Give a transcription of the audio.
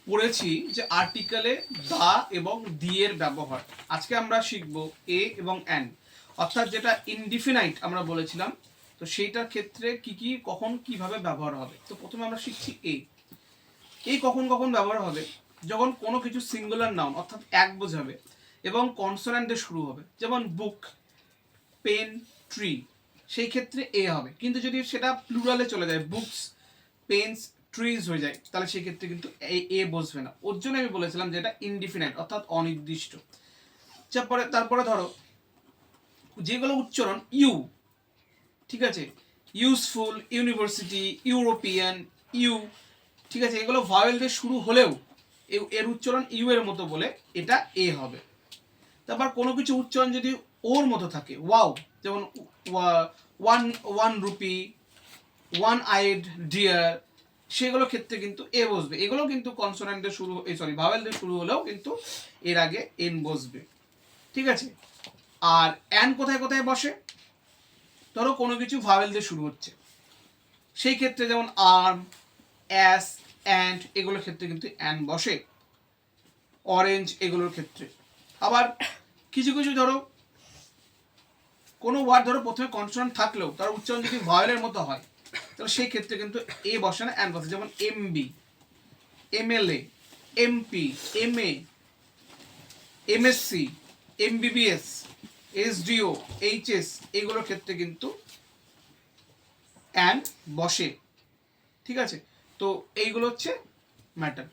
পড়েছি যে আর্টিকেলে দা এবং দি এর ব্যবহার। আজকে আমরা শিখব এ এবং অ্যান, অর্থাৎ যেটা ইনডিফিনাইট আমরা বলেছিলাম, তো সেইটার ক্ষেত্রে কি কি কখন কিভাবে ব্যবহার হবে। তো প্রথমে আমরা শিখছি এই কখন কখন ব্যবহার হবে, যখন কোনো কিছু সিঙ্গুলার নাউন অর্থাৎ এক বোঝাবে এবং কনসোনেন্টে শুরু হবে, যেমন বুক, পেন, ট্রি, সেই ক্ষেত্রে এ হবে। কিন্তু যদি সেটা প্লুরালে চলে যায়, বুকস, পেন্স, ট্রিজ হয়ে যায়, তাহলে সেই ক্ষেত্রে কিন্তু এ বসবে না। ওর জন্য আমি বলেছিলাম যে এটা ইনডিফিনাইট অর্থাৎ অনির্দিষ্ট। তারপরে ধরো যেগুলো উচ্চারণ ইউ, ঠিক আছে, ইউজফুল, ইউনিভার্সিটি, ইউরোপিয়ান, ইউ, ঠিক আছে, এগুলো ভাওয়েল দিয়ে শুরু হলেও এর উচ্চারণ ইউ এর মতো বলে এটা এ হবে। তারপর কোনো কিছু উচ্চারণ যদি ওর মতো থাকে, ওয়াও, যেমন one one rupee, one eyed deer, সেগুলো ক্ষেত্রে কিন্তু এ বসবে। এগুলো কিন্তু কনসোনেন্ট দিয়ে শুরু, ভাওয়েল দিয়ে শুরু হলেও কিন্তু এর আগে এন বসবে, ঠিক আছে। আর অ্যান কোথায় কোথায় বসে, ধরো কোনো কিছু ভাওয়েল দিয়ে শুরু হচ্ছে, সেই ক্ষেত্রে যেমন আর্ম, অ্যাস, অ্যান্ড, এগুলোর ক্ষেত্রে কিন্তু অ্যান বসে। অরেঞ্জ, এগুলোর ক্ষেত্রে। আবার কিছু কিছু ধরো কোনো ওয়ার্ড ধরো প্রথমে কনসোনেন্ট থাকলেও তার উচ্চারণ যদি ভয়েলের মতো হয়, তাহলে সেই ক্ষেত্রে কিন্তু এ বসে না, অ্যান বসে। যেমন MB, MLA, MP, MA, MSc, MBBS, SDO, HS, এগুলোর ক্ষেত্রে কিন্তু অ্যান বসে, ঠিক আছে। তো এইগুলো হচ্ছে ম্যাটার।